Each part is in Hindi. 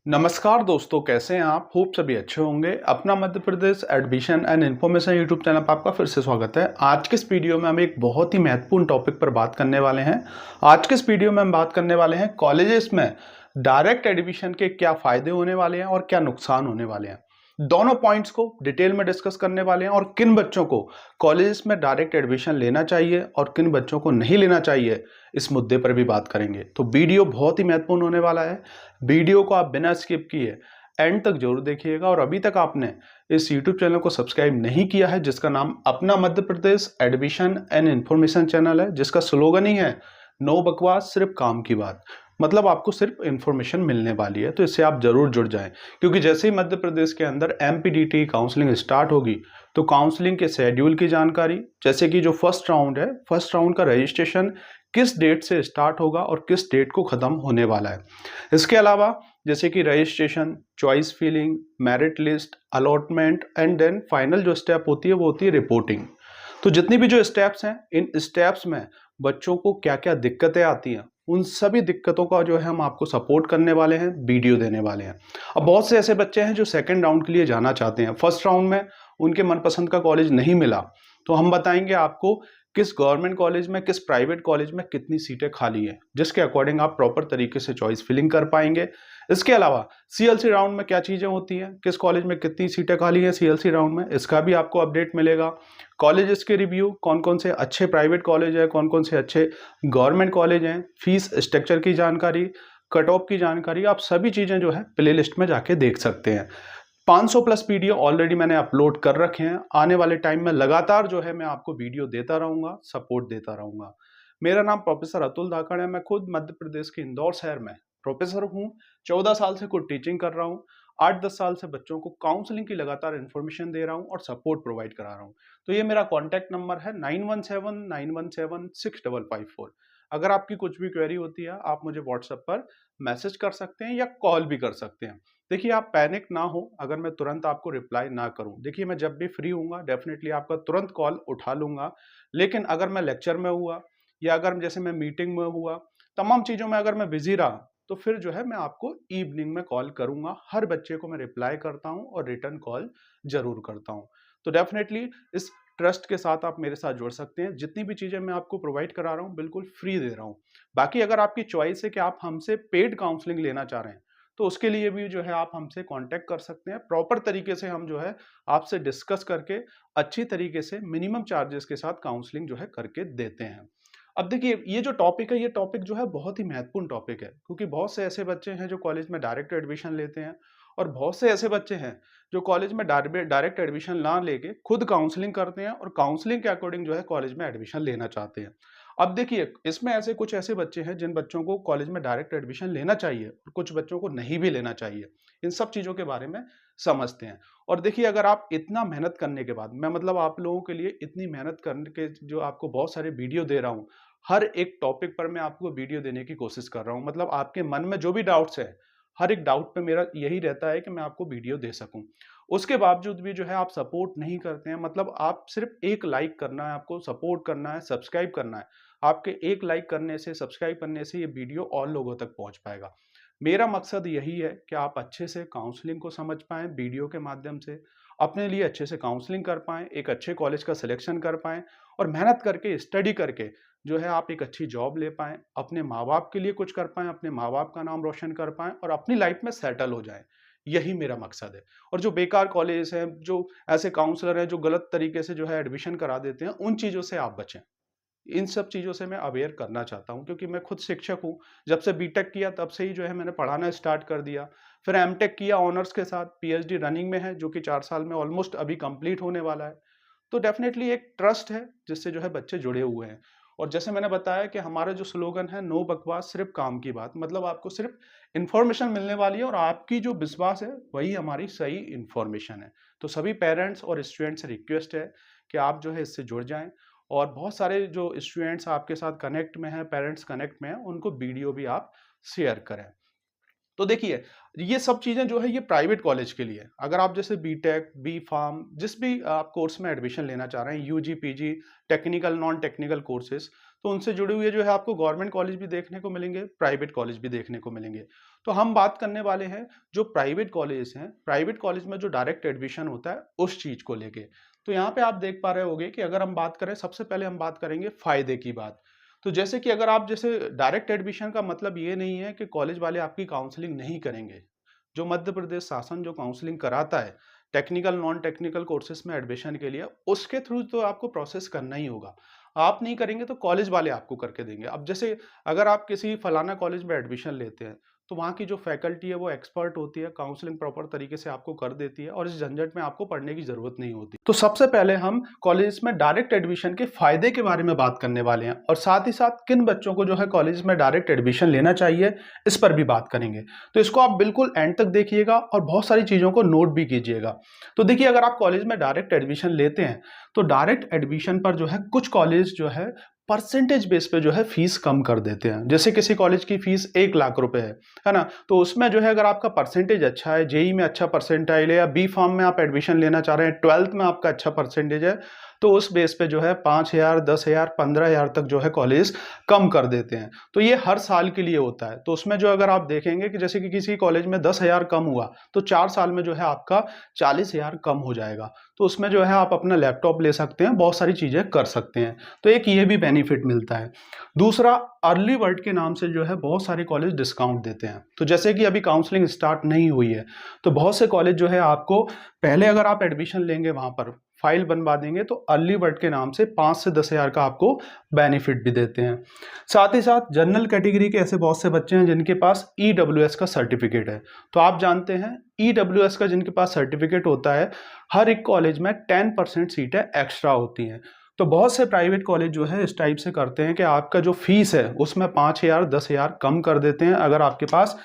नमस्कार दोस्तों, कैसे हैं आप? होप सभी अच्छे होंगे। अपना Madhya Pradesh admission and information YouTube channel पर आपका फिर से स्वागत है। आज के इस वीडियो में हम एक बहुत ही महत्वपूर्ण टॉपिक पर बात करने वाले हैं। आज के इस वीडियो में हम बात करने वाले हैं कॉलेजेस में डायरेक्ट एडमिशन के क्या फायदे होने वाले हैं और क्या नुकसान होने वाले हैं। दोनों पॉइंट्स को डिटेल में डिस्कस करने वाले हैं और किन बच्चों को कॉलेजेस में डायरेक्ट एडमिशन लेना चाहिए और किन बच्चों को नहीं लेना चाहिए, इस मुद्दे पर भी बात करेंगे। तो वीडियो बहुत ही महत्वपूर्ण होने वाला है। वीडियो को आप बिना स्किप किए एंड तक जरूर देखिएगा और अभी तक आपने इस YouTube चैनल को सब्सक्राइब नहीं किया है, जिसका नाम अपना Madhya Pradesh admission and information channel है, जिसका स्लोगन ही है नो बकवास सिर्फ काम की बात। मतलब आपको सिर्फ इंफॉर्मेशन मिलने वाली है, तो इससे आप जरूर जुड़ जाएं, क्योंकि जैसे ही मध्य प्रदेश के अंदर MPDT काउंसलिंग स्टार्ट होगी तो काउंसलिंग के शेड्यूल की जानकारी, जैसे कि जो फर्स्ट राउंड है, फर्स्ट राउंड का रजिस्ट्रेशन किस डेट से स्टार्ट होगा और किस डेट को खत्म होने वाला है। इसके अलावा जैसे कि registration, choice filling, merit list, allotment and then final जो स्टेप होती है वो होती है रिपोर्टिंग। तो जितनी भी जो स्टेप्स हैं, इन स्टेप्स में बच्चों को क्या क्या दिक्कतें आती हैं, उन सभी दिक्कतों का जो है हम आपको सपोर्ट करने वाले हैं, वीडियो देने वाले हैं। अब बहुत से ऐसे बच्चे हैं जो सेकंड राउंड के लिए जाना चाहते हैं, फर्स्ट राउंड में उनके मनपसंद का कॉलेज नहीं मिला, तो हम बताएंगे आपको किस गवर्नमेंट कॉलेज में, किस प्राइवेट कॉलेज में कितनी सीटें खाली है, जिसके अकॉर्डिंग आप प्रॉपर तरीके से चॉइस फिलिंग कर पाएंगे। इसके अलावा CLC राउंड में क्या चीजें होती हैं, किस कॉलेज में कितनी सीटें खाली है CLC राउंड में, इसका भी आपको अपडेट मिलेगा। कॉलेजेस के रिव्यू, कौन कौन से अच्छे प्राइवेट कॉलेज है, कौन कौन से अच्छे गवर्नमेंट कॉलेज हैं, फीस स्ट्रक्चर की जानकारी, कट ऑफ की जानकारी, आप सभी चीजें जो है प्ले लिस्ट में जाके देख सकते हैं। 500 प्लस वीडियो ऑलरेडी मैंने अपलोड कर रखे हैं। आने वाले टाइम में लगातार जो है मैं आपको वीडियो देता रहूंगा, सपोर्ट देता रहूंगा। मेरा नाम प्रोफेसर अतुल धाकड़ है। मैं खुद मध्य प्रदेश के इंदौर शहर में प्रोफेसर हूँ। 14 साल से खुद टीचिंग कर रहा हूँ। 8-10 साल से बच्चों को काउंसलिंग की लगातार इन्फॉर्मेशन दे रहा हूँ और सपोर्ट प्रोवाइड करा रहा हूँ। तो ये मेरा कॉन्टैक्ट नंबर है 9179176554। अगर आपकी कुछ भी क्वेरी होती है, आप मुझे व्हाट्सएप पर मैसेज कर सकते हैं या कॉल भी कर सकते हैं। देखिए, आप पैनिक ना हो अगर मैं तुरंत आपको रिप्लाई ना करूं। देखिए, मैं जब भी फ्री हूँगा डेफिनेटली आपका तुरंत कॉल उठा लूंगा। लेकिन अगर मैं लेक्चर में हुआ या अगर जैसे मैं मीटिंग में हुआ, तमाम चीज़ों में अगर मैं बिजी रहा, तो फिर जो है मैं आपको इवनिंग में कॉल करूंगा। हर बच्चे को मैं रिप्लाई करता हूं और रिटर्न कॉल जरूर करता हूं। तो डेफिनेटली इस ट्रस्ट के साथ आप मेरे साथ जुड़ सकते हैं। जितनी भी चीज़ें मैं आपको प्रोवाइड करा रहा हूँ बिल्कुल फ्री दे रहा हूँ। बाकी अगर आपकी चॉइस है कि आप हमसे पेड काउंसलिंग लेना चाह रहे हैं, तो उसके लिए भी जो है आप हमसे कांटेक्ट कर सकते हैं। प्रॉपर तरीके से हम जो है आपसे डिस्कस करके अच्छी तरीके से मिनिमम चार्जेस के साथ काउंसलिंग जो है करके देते हैं। अब देखिए, ये जो टॉपिक है, ये टॉपिक जो है बहुत ही महत्वपूर्ण टॉपिक है, क्योंकि बहुत से ऐसे बच्चे हैं जो कॉलेज में डायरेक्ट एडमिशन लेते हैं और बहुत से ऐसे बच्चे हैं जो कॉलेज में डायरेक्ट एडमिशन ना लेके खुद काउंसलिंग करते हैं और काउंसलिंग के अकॉर्डिंग जो है कॉलेज में एडमिशन लेना चाहते हैं। अब देखिए, इसमें ऐसे कुछ ऐसे बच्चे हैं जिन बच्चों को कॉलेज में डायरेक्ट एडमिशन लेना चाहिए और कुछ बच्चों को नहीं भी लेना चाहिए। इन सब चीज़ों के बारे में समझते हैं। और देखिए, अगर आप इतना मेहनत करने के बाद, मैं मतलब आप लोगों के लिए इतनी मेहनत करने के जो आपको बहुत सारे वीडियो दे रहा हूँ, हर एक टॉपिक पर मैं आपको वीडियो देने की कोशिश कर रहा हूँ। मतलब आपके मन में जो भी डाउट्स है, हर एक डाउट पे मेरा यही रहता है कि मैं आपको वीडियो दे सकूं। उसके बावजूद भी जो है आप सपोर्ट नहीं करते हैं। मतलब आप सिर्फ एक लाइक करना है, आपको सपोर्ट करना है, सब्सक्राइब करना है। आपके एक लाइक करने से, सब्सक्राइब करने से ये वीडियो और लोगों तक पहुंच पाएगा। मेरा मकसद यही है कि आप अच्छे से काउंसलिंग को समझ पाएं, वीडियो के माध्यम से अपने लिए अच्छे से काउंसलिंग कर पाएं, एक अच्छे कॉलेज का सिलेक्शन कर पाएं और मेहनत करके, स्टडी करके जो है आप एक अच्छी जॉब ले पाएं, अपने माँ बाप के लिए कुछ कर पाएं, अपने माँ बाप का नाम रोशन कर पाएं और अपनी लाइफ में सेटल हो जाएं। यही मेरा मकसद है। और जो बेकार कॉलेज हैं, जो ऐसे काउंसलर हैं जो गलत तरीके से जो है एडमिशन करा देते हैं, उन चीज़ों से आप बचें। इन सब चीज़ों से मैं अवेयर करना चाहता हूँ, क्योंकि मैं खुद शिक्षक हूँ। जब से बीटेक किया तब से ही जो है मैंने पढ़ाना स्टार्ट कर दिया। फिर एमटेक किया ऑनर्स के साथ, पीएचडी रनिंग में है, जो कि 4 साल में ऑलमोस्ट अभी कंप्लीट होने वाला है। तो डेफिनेटली एक ट्रस्ट है जिससे जो है बच्चे जुड़े हुए हैं। और जैसे मैंने बताया कि हमारा जो स्लोगन है नो बकवास सिर्फ काम की बात। मतलब आपको सिर्फ इंफॉर्मेशन मिलने वाली है और आपकी जो विश्वास है वही हमारी सही इंफॉर्मेशन है। तो सभी पेरेंट्स और स्टूडेंट्स से रिक्वेस्ट है कि आप जो है इससे जुड़ जाएं और बहुत सारे जो स्टूडेंट्स आपके साथ कनेक्ट में हैं, पेरेंट्स कनेक्ट में हैं, उनको वीडियो भी आप शेयर करें। तो देखिए, ये सब चीज़ें जो है ये प्राइवेट कॉलेज के लिए है। अगर आप जैसे बीटेक, बी फार्म, जिस भी आप कोर्स में एडमिशन लेना चाह रहे हैं, UG, PG, technical, non technical courses, तो उनसे जुड़े हुए जो है आपको गवर्नमेंट कॉलेज भी देखने को मिलेंगे, प्राइवेट कॉलेज भी देखने को मिलेंगे। तो हम बात करने वाले हैं जो प्राइवेट कॉलेज हैं, प्राइवेट कॉलेज में जो डायरेक्ट एडमिशन होता है उस चीज को लेके। तो यहाँ पे आप देख पा रहे होगे कि अगर हम बात करें, सबसे पहले हम बात करेंगे फायदे की बात। तो जैसे कि अगर आप जैसे डायरेक्ट एडमिशन का मतलब ये नहीं है कि कॉलेज वाले आपकी काउंसलिंग नहीं करेंगे। जो मध्य प्रदेश शासन जो काउंसलिंग कराता है टेक्निकल नॉन टेक्निकल कोर्सेज में एडमिशन के लिए, उसके थ्रू तो आपको प्रोसेस करना ही होगा। आप नहीं करेंगे तो कॉलेज वाले आपको करके देंगे। अब जैसे अगर आप किसी फलाना कॉलेज में एडमिशन लेते हैं, तो वहाँ की जो फैकल्टी है वो एक्सपर्ट होती है, काउंसलिंग प्रॉपर तरीके से आपको कर देती है और इस झंझट में आपको पढ़ने की जरूरत नहीं होती। तो सबसे पहले हम कॉलेज में डायरेक्ट एडमिशन के फायदे के बारे में बात करने वाले हैं और साथ ही साथ किन बच्चों को जो है कॉलेज में डायरेक्ट एडमिशन लेना चाहिए, इस पर भी बात करेंगे। तो इसको आप बिल्कुल एंड तक देखिएगा और बहुत सारी चीजों को नोट भी कीजिएगा। तो देखिए, अगर आप कॉलेज में डायरेक्ट एडमिशन लेते हैं तो डायरेक्ट एडमिशन पर जो है कुछ कॉलेज जो है परसेंटेज बेस पे जो है फीस कम कर देते हैं। जैसे किसी कॉलेज की फीस 1 लाख रुपए है ना, तो उसमें जो है अगर आपका परसेंटेज अच्छा है, जेई में अच्छा परसेंटाइल है या बी फार्म में आप एडमिशन लेना चाह रहे हैं, 12th में आपका अच्छा परसेंटेज है, तो उस बेस पे जो है 5,000, 10,000, 15,000 तक जो है कॉलेज कम कर देते हैं। तो ये हर साल के लिए होता है। तो उसमें जो अगर आप देखेंगे कि जैसे कि किसी कॉलेज में 10,000 कम हुआ, तो 4 साल में जो है आपका 40,000 कम हो जाएगा। तो उसमें जो है आप अपना लैपटॉप ले सकते हैं, बहुत सारी चीजें कर सकते हैं। तो एक ये भी बेनिफिट मिलता है। दूसरा, अर्ली बर्ड के नाम से जो है बहुत सारे कॉलेज डिस्काउंट देते हैं। तो जैसे कि अभी काउंसलिंग स्टार्ट नहीं हुई है, तो बहुत से कॉलेज जो है आपको पहले अगर आप एडमिशन लेंगे, वहां पर फाइल बनवा देंगे, तो अर्ली बर्ड के नाम से 5 से 10,000 का आपको बेनिफिट भी देते हैं। साथ ही साथ जनरल कैटेगरी के ऐसे बहुत से बच्चे हैं जिनके पास ईडब्ल्यूएस का सर्टिफिकेट है। तो आप जानते हैं ईडब्ल्यूएस का जिनके पास सर्टिफिकेट होता है, हर एक कॉलेज में 10% सीटें एक्स्ट्रा होती हैं। तो बहुत से प्राइवेट कॉलेज जो है इस टाइप से करते हैं कि आपका जो फीस है उसमें 5,000, 10,000 कम कर देते हैं अगर आपके पास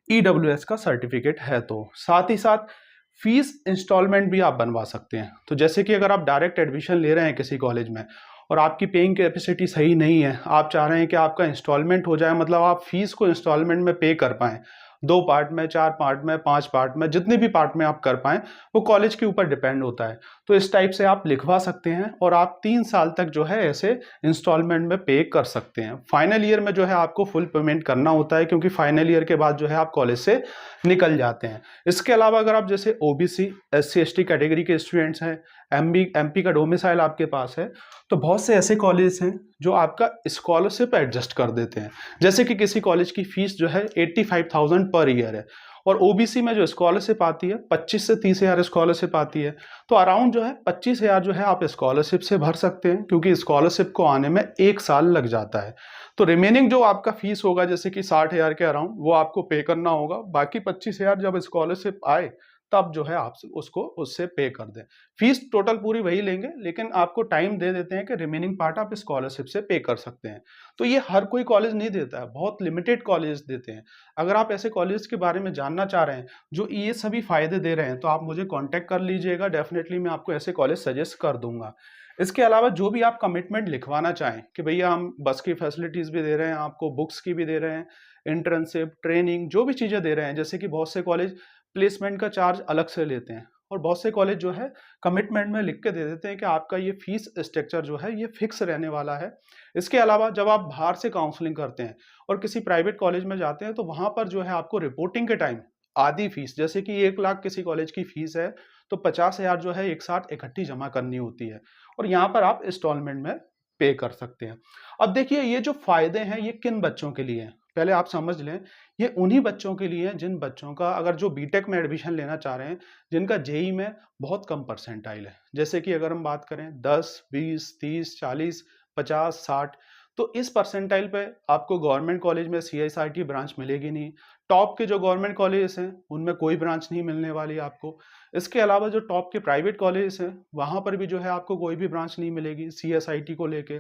ईडब्ल्यूएस का सर्टिफिकेट है। तो साथ ही साथ फीस इंस्टॉलमेंट भी आप बनवा सकते हैं। तो जैसे कि अगर आप डायरेक्ट एडमिशन ले रहे हैं किसी कॉलेज में और आपकी पेइंग कैपेसिटी सही नहीं है, आप चाह रहे हैं कि आपका इंस्टॉलमेंट हो जाए, मतलब आप फीस को इंस्टॉलमेंट में पे कर पाएं, 2 पार्ट में, 4 पार्ट में, 5 पार्ट में, जितने भी पार्ट में आप कर पाएं, वो कॉलेज के ऊपर डिपेंड होता है। तो इस टाइप से आप लिखवा सकते हैं और आप 3 साल तक जो है ऐसे इंस्टॉलमेंट में पे कर सकते हैं। फाइनल ईयर में जो है आपको फुल पेमेंट करना होता है, क्योंकि फाइनल ईयर के बाद जो है आप कॉलेज से निकल जाते हैं। इसके अलावा अगर आप जैसे ओबीसी, एससी, एसटी कैटेगरी के स्टूडेंट्स हैं, एमपी का डोमिसाइल आपके पास है, तो बहुत से ऐसे कॉलेज हैं जो आपका स्कॉलरशिप एडजस्ट कर देते हैं। जैसे कि किसी कॉलेज की फीस जो है 85,000 पर ईयर है और ओबीसी में जो स्कॉलरशिप आती है 25 से 30,000 स्कॉलरशिप आती है, तो अराउंड जो है 25,000 जो है आप स्कॉलरशिप से भर सकते हैं, क्योंकि स्कॉलरशिप को आने में 1 साल लग जाता है। तो रिमेनिंग जो आपका फीस होगा जैसे कि 60,000 के अराउंड, वो आपको पे करना होगा। बाकी 25,000 जब स्कॉलरशिप आए तब जो है आप उसको उससे पे कर दें। फीस टोटल पूरी वही लेंगे, लेकिन आपको टाइम दे देते हैं कि रिमेनिंग पार्ट आप स्कॉलरशिप से पे कर सकते हैं। तो ये हर कोई कॉलेज नहीं देता है, बहुत लिमिटेड कॉलेज देते हैं। अगर आप ऐसे कॉलेज के बारे में जानना चाह रहे हैं जो ये सभी फायदे दे रहे हैं, तो आप मुझे कॉन्टैक्ट कर लीजिएगा, डेफिनेटली मैं आपको ऐसे कॉलेज सजेस्ट कर दूंगा। इसके अलावा जो भी आप कमिटमेंट लिखवाना चाहें कि भैया हम बस की फैसिलिटीज भी दे रहे हैं, आपको बुक्स की भी दे रहे हैं, इंटर्नशिप, ट्रेनिंग, जो भी चीजें दे रहे हैं, जैसे कि बहुत से कॉलेज प्लेसमेंट का चार्ज अलग से लेते हैं और बहुत से कॉलेज जो है कमिटमेंट में लिख के दे देते हैं कि आपका ये फीस स्ट्रक्चर जो है ये फिक्स रहने वाला है। इसके अलावा जब आप बाहर से काउंसलिंग करते हैं और किसी प्राइवेट कॉलेज में जाते हैं, तो वहां पर जो है आपको रिपोर्टिंग के टाइम आधी फीस, जैसे कि 1 लाख किसी कॉलेज की फीस है, तो 50,000 जो है एक साथ इकट्ठी जमा करनी होती है और यहाँ पर आप इंस्टॉलमेंट में पे कर सकते हैं। अब देखिए, ये जो फायदे हैं ये किन बच्चों के लिए हैं, पहले आप समझ लें। ये उन्हीं बच्चों के लिए है जिन बच्चों का, अगर जो बीटेक में एडमिशन लेना चाह रहे हैं, जिनका जेई में बहुत कम परसेंटाइल है। जैसे कि अगर हम बात करें 10, 20, 30, 40, 50, 60, तो इस परसेंटाइल पे आपको गवर्नमेंट कॉलेज में सीएसआईटी ब्रांच मिलेगी नहीं। टॉप के जो गवर्नमेंट कॉलेज हैं उनमें कोई ब्रांच नहीं मिलने वाली आपको। इसके अलावा जो टॉप के प्राइवेट कॉलेज हैं वहां पर भी जो है आपको कोई भी ब्रांच नहीं मिलेगी सीएसआईटी को लेके।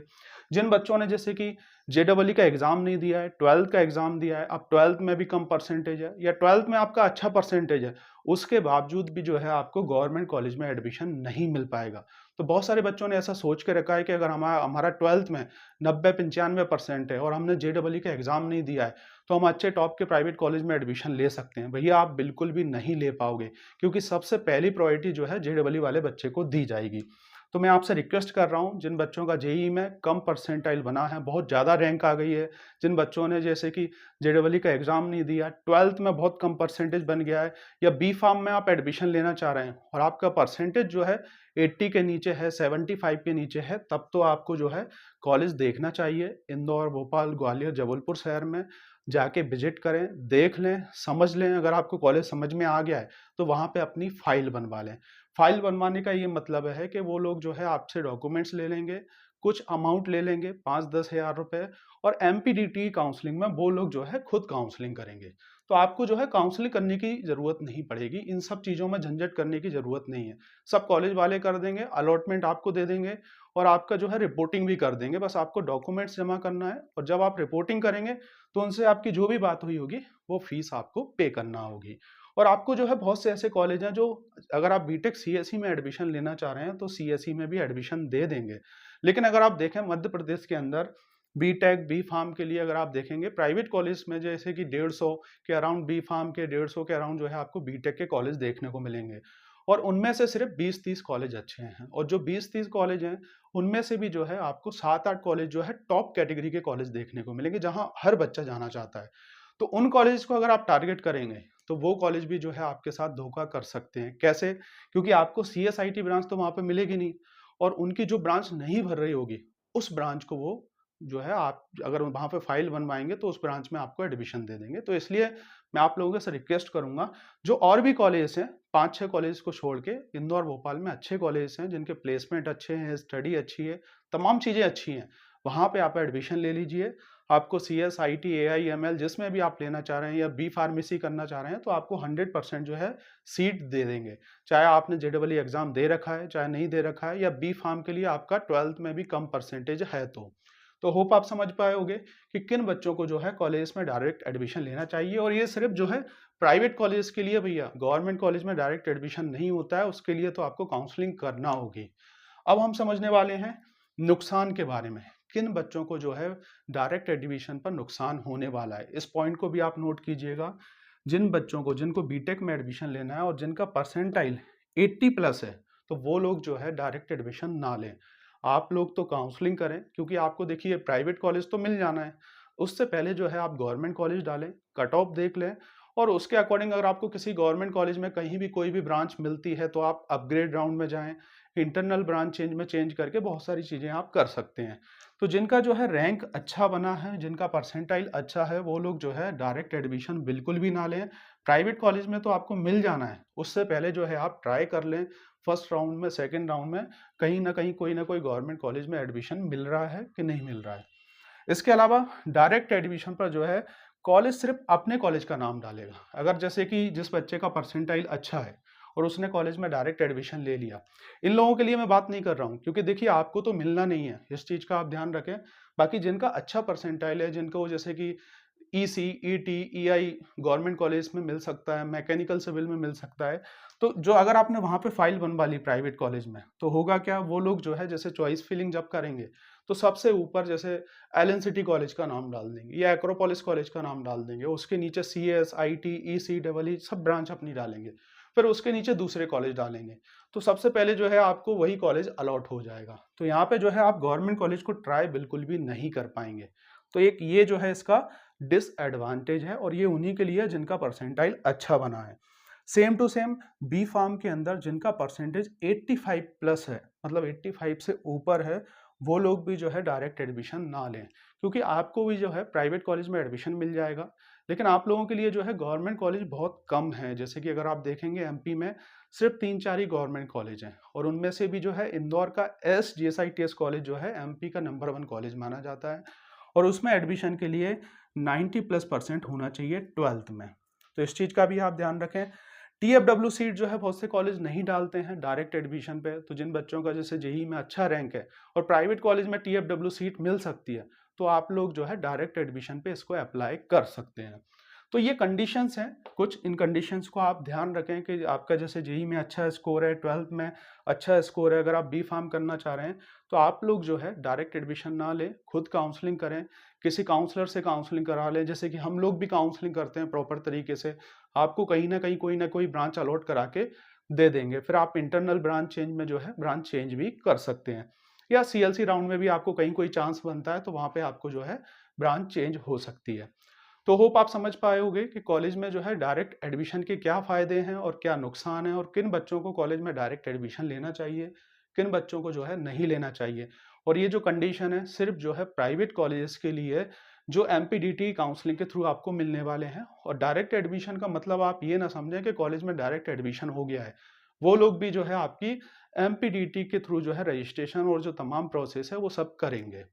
जिन बच्चों ने जैसे कि जेडबलई का एग्जाम नहीं दिया है, 12th का एग्जाम दिया है, अब 12th में भी कम परसेंटेज है या 12th में आपका अच्छा परसेंटेज है, उसके बावजूद भी जो है आपको गवर्नमेंट कॉलेज में एडमिशन नहीं मिल पाएगा। तो बहुत सारे बच्चों ने ऐसा सोच के रखा है कि अगर हमारा 12th में 90-95% है और हमने जेडबलई का एग्जाम नहीं दिया है, तो हम अच्छे टॉप के प्राइवेट कॉलेज में एडमिशन ले सकते हैं। भैया आप बिल्कुल भी नहीं ले पाओगे, क्योंकि सबसे पहली प्रायोरिटी जो है जेडबलई वाले बच्चे को दी जाएगी। तो मैं आपसे रिक्वेस्ट कर रहा हूँ, जिन बच्चों का जेईई में कम परसेंटाइल बना है, बहुत ज़्यादा रैंक आ गई है, जिन बच्चों ने जैसे कि जेईई का एग्ज़ाम नहीं दिया, 12th में बहुत कम परसेंटेज बन गया है, या बी फार्म में आप एडमिशन लेना चाह रहे हैं और आपका परसेंटेज जो है 80 के नीचे है, 75 के नीचे है, तब तो आपको जो है कॉलेज देखना चाहिए। इंदौर, भोपाल, ग्वालियर, जबलपुर शहर में जाके विजिट करें, देख लें, समझ लें। अगर आपको कॉलेज समझ में आ गया है तो वहाँ पे अपनी फाइल बनवा लें। फाइल बनवाने का ये मतलब है कि वो लोग जो है आपसे डॉक्यूमेंट्स ले लेंगे, कुछ अमाउंट ले लेंगे 5-10 हज़ार रुपए, और एमपीडीटी काउंसलिंग में वो लोग जो है खुद काउंसलिंग करेंगे। तो आपको जो है काउंसलिंग करने की ज़रूरत नहीं पड़ेगी, इन सब चीज़ों में झंझट करने की ज़रूरत नहीं है। सब कॉलेज वाले कर देंगे, अलॉटमेंट आपको दे देंगे और आपका जो है रिपोर्टिंग भी कर देंगे। बस आपको डॉक्यूमेंट्स जमा करना है और जब आप रिपोर्टिंग करेंगे तो उनसे आपकी जो भी बात हुई होगी वो फीस आपको पे करना होगी। और आपको जो है बहुत से ऐसे कॉलेज हैं जो, अगर आप बीटेक सीएसई में एडमिशन लेना चाह रहे हैं तो सीएसई में भी एडमिशन दे देंगे। लेकिन अगर आप देखें मध्य प्रदेश के अंदर बीटेक बी फार्म के लिए अगर आप देखेंगे प्राइवेट कॉलेज में जैसे कि 150 के अराउंड, बी फार्म के 150 के अराउंड जो है आपको बीटेक के कॉलेज देखने को मिलेंगे। और उनमें से सिर्फ 20-30 कॉलेज अच्छे हैं, और जो 20-30 कॉलेज हैं उनमें से भी जो है आपको 7-8 कॉलेज जो है टॉप कैटेगरी के कॉलेज देखने को मिलेंगे, जहां हर बच्चा जाना चाहता है। तो उन कॉलेज को अगर आप टारगेट करेंगे तो वो कॉलेज भी जो है आपके साथ धोखा कर सकते हैं। कैसे? क्योंकि आपको सीएसआईटी ब्रांच तो वहां पे मिलेगी नहीं, और उनकी जो ब्रांच नहीं भर रही होगी उस ब्रांच को वो जो है, आप अगर वहां पे फाइल बनवाएंगे तो उस ब्रांच में आपको एडमिशन दे देंगे। तो इसलिए मैं आप लोगों से रिक्वेस्ट करूंगा, जो और भी कॉलेज हैं 5-6 कॉलेज को छोड़ के, इंदौर भोपाल में अच्छे कॉलेज हैं जिनके प्लेसमेंट अच्छे हैं, स्टडी अच्छी है, तमाम चीजें अच्छी हैं, वहां पे आप एडमिशन ले लीजिए। आपको सीएस, आईटी, एआई, एमएल जिसमें भी आप लेना चाह रहे हैं, या बी फार्मेसी करना चाह रहे हैं, तो आपको 100% जो है सीट दे देंगे। चाहे आपने जेडबल एग्जाम दे रखा है, चाहे नहीं दे रखा है, या बी फार्म के लिए आपका 12th में भी कम परसेंटेज है तो होप आप समझ पाए होंगे कि किन बच्चों को जो है कॉलेज में डायरेक्ट एडमिशन लेना चाहिए। और ये सिर्फ जो है प्राइवेट कॉलेज के लिए भैया, गवर्नमेंट कॉलेज में डायरेक्ट एडमिशन नहीं होता है, उसके लिए तो आपको काउंसलिंग करना होगी। अब हम समझने वाले हैं नुकसान के बारे में, किन बच्चों को जो है डायरेक्ट एडमिशन पर नुकसान होने वाला है। इस पॉइंट को भी आप नोट कीजिएगा। जिन बच्चों को, जिनको बीटेक में एडमिशन लेना है और जिनका परसेंटाइल 80 प्लस है, तो वो लोग जो है डायरेक्ट एडमिशन ना लें। आप लोग तो काउंसलिंग करें, क्योंकि आपको देखिए प्राइवेट कॉलेज तो मिल जाना है, उससे पहले जो है आप गवर्नमेंट कॉलेज डालें, कट ऑफ देख लें, और उसके अकॉर्डिंग अगर आपको किसी गवर्नमेंट कॉलेज में कहीं भी कोई भी ब्रांच मिलती है तो आप अपग्रेड राउंड में जाएं, इंटरनल ब्रांच चेंज में चेंज करके बहुत सारी चीज़ें आप कर सकते हैं। तो जिनका जो है रैंक अच्छा बना है, जिनका परसेंटाइल अच्छा है, वो लोग जो है डायरेक्ट एडमिशन बिल्कुल भी ना लें। प्राइवेट कॉलेज में तो आपको मिल जाना है, उससे पहले जो है आप ट्राई कर लें फर्स्ट राउंड में, सेकेंड राउंड में, कहीं ना कहीं कोई ना कोई गवर्नमेंट कॉलेज में एडमिशन मिल रहा है कि नहीं मिल रहा है। इसके अलावा डायरेक्ट एडमिशन पर जो है कॉलेज सिर्फ अपने कॉलेज का नाम डालेगा। अगर जैसे कि जिस बच्चे का परसेंटाइल अच्छा है और उसने कॉलेज में डायरेक्ट एडमिशन ले लिया, इन लोगों के लिए मैं बात नहीं कर रहा हूँ, क्योंकि देखिए आपको तो मिलना नहीं है, इस चीज़ का आप ध्यान रखें। बाकी जिनका अच्छा परसेंटाइल है, जिनको जैसे कि EC, ET, EI government college में मिल सकता है, मैकेनिकल सिविल में मिल सकता है, तो जो अगर आपने वहाँ पे फाइल बनवा ली प्राइवेट कॉलेज में, तो होगा क्या, वो लोग जो है जैसे चॉइस फिलिंग जब करेंगे तो सबसे ऊपर जैसे एलन सिटी कॉलेज का नाम डाल देंगे या एक्रोपोलिस कॉलेज का नाम डाल देंगे, उसके नीचे CS, IT, EC, double E सब ब्रांच अपनी डालेंगे, फिर उसके नीचे दूसरे कॉलेज डालेंगे, तो सबसे पहले जो है आपको वही कॉलेज अलॉट हो जाएगा। तो यहाँ पे जो है आप गवर्नमेंट कॉलेज को ट्राई बिल्कुल भी नहीं कर पाएंगे। तो एक ये जो है इसका डिसएडवांटेज है, और ये उन्हीं के लिए जिनका परसेंटाइल अच्छा बना है। Same to same B pharm के अंदर जिनका परसेंटेज 85 प्लस है, मतलब 85 से ऊपर है, वो लोग भी जो है डायरेक्ट एडमिशन ना लें, क्योंकि आपको भी जो है प्राइवेट कॉलेज में एडमिशन मिल जाएगा, लेकिन आप लोगों के लिए जो है गवर्नमेंट कॉलेज बहुत कम है। जैसे कि अगर आप देखेंगे एमपी में सिर्फ 3-4 ही गवर्नमेंट कॉलेज हैं, और उनमें से भी जो है इंदौर का SGSITS कॉलेज जो है एमपी का नंबर 1 कॉलेज माना जाता है, और उसमें एडमिशन के लिए 90+% होना चाहिए 12th में। तो इस चीज़ का भी आप ध्यान रखें। टीएफडब्ल्यू सीट जो है बहुत से कॉलेज नहीं डालते हैं डायरेक्ट एडमिशन पे, तो जिन बच्चों का जैसे जेईई में अच्छा रैंक है और प्राइवेट कॉलेज में टीएफडब्ल्यू सीट मिल सकती है, तो आप लोग जो है डायरेक्ट एडमिशन पे इसको अप्लाई कर सकते हैं। तो ये कंडीशंस हैं कुछ, इन कंडीशंस को आप ध्यान रखें कि आपका जैसे जेईई में अच्छा स्कोर है, 12th में अच्छा स्कोर है, अगर आप बी फार्म करना चाह रहे हैं तो आप लोग जो है डायरेक्ट एडमिशन ना लें, खुद काउंसलिंग करें, किसी काउंसलर से काउंसलिंग करा लें, जैसे कि हम लोग भी काउंसलिंग करते हैं प्रॉपर तरीके से। आपको कहीं ना कहीं कोई ना कोई ब्रांच अलॉट करा के दे देंगे। फिर आप इंटरनल ब्रांच चेंज में जो है ब्रांच चेंज भी कर सकते हैं, या सीएलसी राउंड में भी आपको कहीं कोई चांस बनता है तो वहाँ पे आपको जो है ब्रांच चेंज हो सकती है। तो होप आप समझ पाए होंगे कि कॉलेज में जो है डायरेक्ट एडमिशन के क्या फ़ायदे हैं और क्या नुकसान हैं, और किन बच्चों को कॉलेज में डायरेक्ट एडमिशन लेना चाहिए, किन बच्चों को जो है नहीं लेना चाहिए। और ये जो कंडीशन है सिर्फ़ जो है प्राइवेट कॉलेजेस के लिए है, जो एमपीडीटी काउंसलिंग के थ्रू आपको मिलने वाले हैं। और डायरेक्ट एडमिशन का मतलब आप ये ना समझें कि कॉलेज में डायरेक्ट एडमिशन हो गया है। वो लोग भी जो है आपकी एमपीडीटी के थ्रू जो है रजिस्ट्रेशन और जो तमाम प्रोसेस है वो सब करेंगे।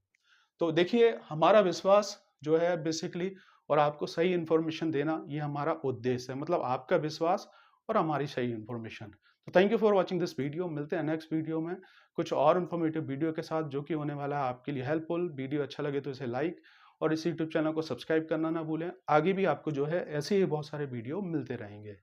तो देखिए, हमारा विश्वास जो है बेसिकली, और आपको सही इन्फॉर्मेशन देना, ये हमारा उद्देश्य है। मतलब आपका विश्वास और हमारी सही इन्फॉर्मेशन। तो thank you for watching this video. मिलते हैं नेक्स्ट वीडियो में कुछ और इन्फॉर्मेटिव वीडियो के साथ, जो कि होने वाला है आपके लिए हेल्पफुल। वीडियो अच्छा लगे तो इसे लाइक और इस यूट्यूब चैनल को सब्सक्राइब करना ना भूलें। आगे भी आपको जो है ऐसे ही बहुत सारे वीडियो मिलते रहेंगे।